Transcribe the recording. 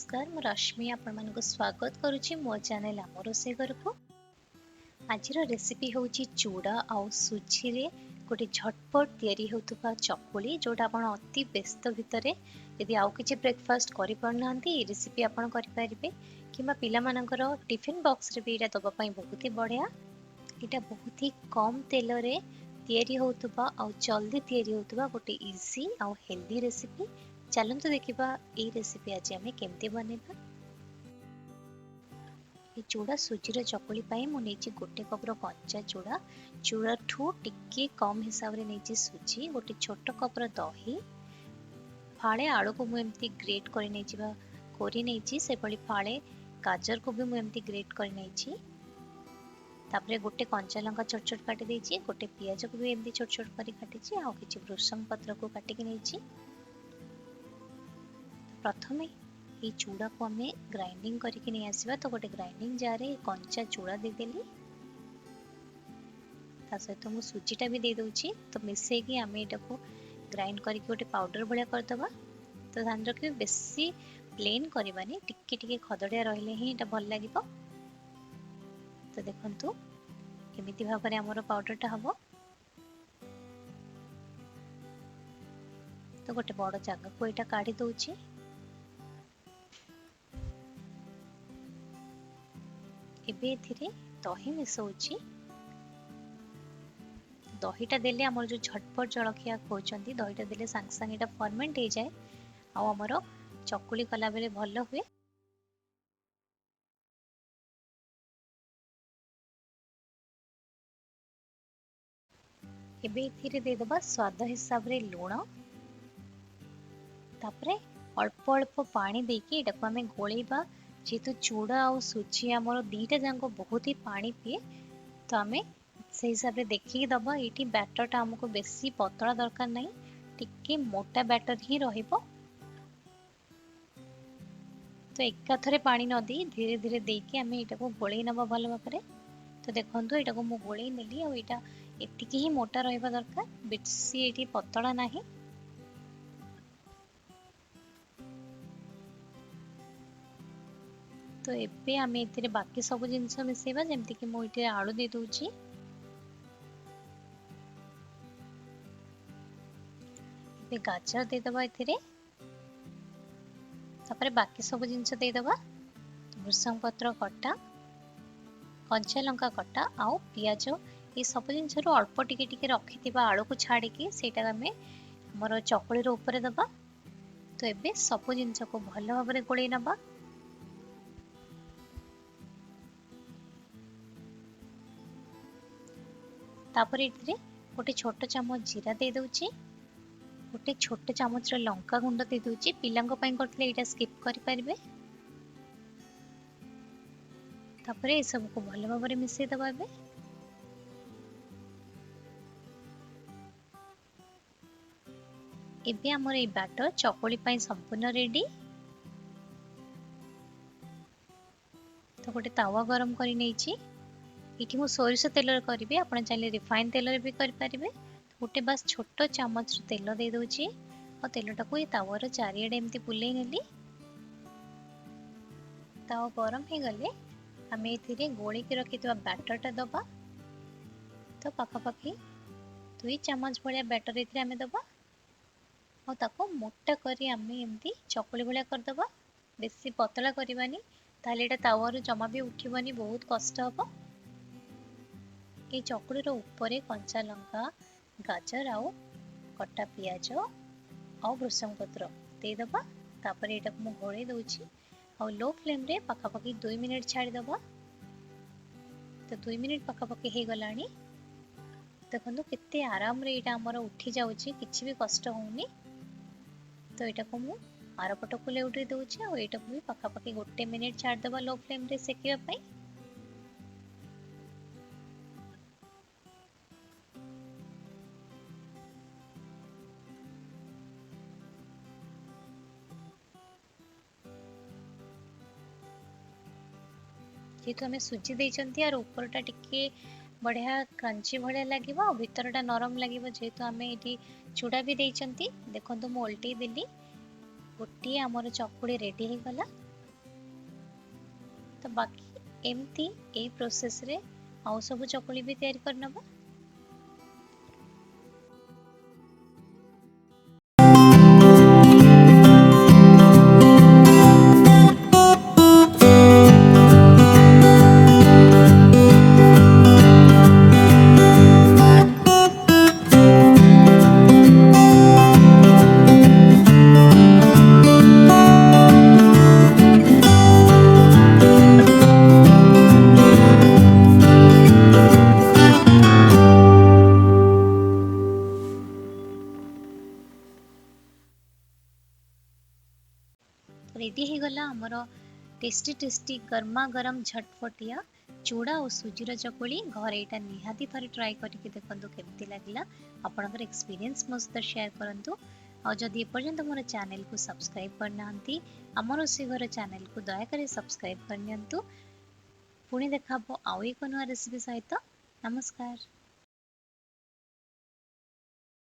नमस्कार मु रश्मि आपको स्वागत करुच्ची मो चैनल आम रोसे घर को। आज रेसिपी हूँ चूड़ा आउ सुजी रे गोटे झटपट तैयारी होता चकुली जोटा आप अति व्यस्त भितर यदि आउ कि ब्रेकफास्ट करना रेसिपी आपड़ करेंगे कि पिला टिफिन बॉक्स रे भी दवाई बहुत ही बढ़िया। यहाँ बहुत ही कम तेल रे तैयारी होता आउ जल्दी तैयारी होता गोटे इजी आउ हेल्दी रेसिपी। चलते देखा ये रेसिपी आज आम केमती बनइबा। ये चूड़ा सुजीर चकुली मुझे गोटे कप्र कंचा चूड़ा चूड़ा ठू टिके कम हिसाब रे नहीं सुजी गोटे छोट कप्र दही फाड़े आलू को मुझे ग्रेट कर नहीं से फाड़े गाजर को भी मुझे ग्रेट कर नहीं तापरे गोटे कंचा लंका छोट छोट काटी देछि गोटे पियाज को भी एमती छोट छोट करी काटिछि आ किछि भृषंग पत्र को काटिक नहीं। प्रथमे ये चूड़ा को आम ग्राइंडिंग करके नहीं आसवा तो गोटे ग्राइंडिंग जार रे कंचा चूड़ा देदेली ता सहित मु सुजीटा भी दे दूची तो मिसेकी आम एटा को ग्राइंड करके गोटे पाउडर भाया करदबा। तो ध्यान रखिए बेसी प्लेन करवानी टिके टिके खदड़िया रहिले ही एटा भल लागिबो। तो देखंतु एमिति भाव में आमर पाउडरटा हम तो गोटे बड़ जगह को यहाँ काढ़ी दौची। एबे एथिरे दही मिसौची दहीटा देले आमर जो झटपट जलखिया खोजती दहीटा देले सांग सांग एटा फर्मेंट हो जाए आउ आमर चकुली कला बेले भल हुए। एबे एथिरे देदबा स्वाद हिसाब रे लूण तापरे अल्प अल्प पानी देकी एटा को आमे गोलेबा जेतु चूड़ा और सुजी आमर दीटा जाक बहुत ही पानी पिए तो आमे से हिसाब रे देखिकी दबा। ये बैटरटा आमको बेसी पतला दरकार नहीं टिके मोटा बैटर ही रहिबो। तो एकाथरे पानी न दी धीरे धीरे देकी आमे एटा को गोले नबा भल भाबरे। तो देखंतु एटा को मु गोले नेली आ एटा एतिकी ही मोटा रहिबा दरकार बेसी एटी पतला नाही। तो एबे आमे एथिरे बाकी सब जिंस मिसेबा जेमति कि मु एथिरे आलू दे दोची एबे गाजर दे दबा एथिरे तापरे बाकी सब जिंस दे दबा भृषंग पत्र कटा कंचा लंका कटा आउ पियाज ये सब जिनस अल्प टिके टिके रखि आलू को छाड़ी सेटा आमे हमर चकुली रो ऊपर दबा। तो एबे सब जिनस को भल भाव में गोले नबा। तापर इतरे गोटे छोट चामच जीरा दे दोची गोटे छोट चामच लंका गुंड दे दोची पिलांको पई करथले एटा स्किप करि परिबे। तापर ए सब को भल भाव में मिसै दबा। एबे हमर ए बैटर चकुली पई संपूर्ण रेडी। तो गोटे तावा गरम करी नैची इठी मु सोरिष तेल रे करबी आपण चाहे रिफाइन तेल रे भी करि परिबे। गोटे बस छोट चामच तेल दे दोची और तेलटा को ये तावा रो चारियाडे एमती बुले नेली। तावा गरम हे गले आमे एथिरे गोली के रखितबा बैटरटा दबा। तो पाखापाखि 2 चामच भलिया बैटर एथिरे आमे दबा और ताको मोटा करी आमे एमती चकुली भलिया करदबा बेसी पतला करबानी ताले एटा तावा रो जमा भी उठिबनी बहुत कष्ट हबो। ये चकुली रो ऊपर कंचा लंका गाजर आउ कटा पियाज आउ भृषंग पत्र दे दबा। तापर एटा को मु घोड़े दोची और लो फ्लेम रे पाखापाखि 2 मिनिट छाड़ी दबा। तो 2 मिनिट पाखापाखि हे गलानी देखंतु केते आराम रे एटा हमर उठी जाउची किछि भी कष्ट होउनी। तो एटा को मु आर पट को लेउटी दोची और एटा को भी पाखापाखि 1 मिनिट छाड़ दबा लो फ्लेम रे सेकिबा पई। जेहेतु आम सुजी देइचंती आर ऊपरटा टिके बढ़िया क्रंची भलिया लागिबो आ भितरटा नरम लागिबो जेहेतु आम एटी चूड़ा भी देइचंती। देखंतु मु उल्टी देली गोटे आमर चकुड़ी रेडी हे गला। ତ ବାକି ଏମିତି ଏଇ ପ୍ରୋସେସରେ ଆଉ ସବୁ ଚକୁଳି ବି ତିଆରି କରିନେବା। ରେଡି ହେଇଗଲା ଆମର ଟେଷ୍ଟି ଗରମା ଗରମ ଝଟପଟିଆ ଚୁଡ଼ା ଆଉ ସୁଜିର ଚକୁଳି। ଘରେ ଏଇଟା ନିହାତି ଥରେ ଟ୍ରାଏ କରିକି ଦେଖନ୍ତୁ କେମିତି ଲାଗିଲା। ଆପଣଙ୍କର ଏକ୍ସପିରିଏନ୍ସ ମୋ ସହିତ ସେୟାର କରନ୍ତୁ। ଆଉ ଯଦି ଏପର୍ଯ୍ୟନ୍ତ ମୋର ଚ୍ୟାନେଲକୁ ସବସ୍କ୍ରାଇବ୍ କରିନାହାନ୍ତି, ଆମ ରୋଷେଇ ଘର ଚ୍ୟାନେଲକୁ ଦୟାକରି ସବସ୍କ୍ରାଇବ୍ କରିନିଅନ୍ତୁ। ପୁଣି ଦେଖାହବ ଆଉ ଏକ ନୂଆ ରେସିପି ସହିତ। ନମସ୍କାର।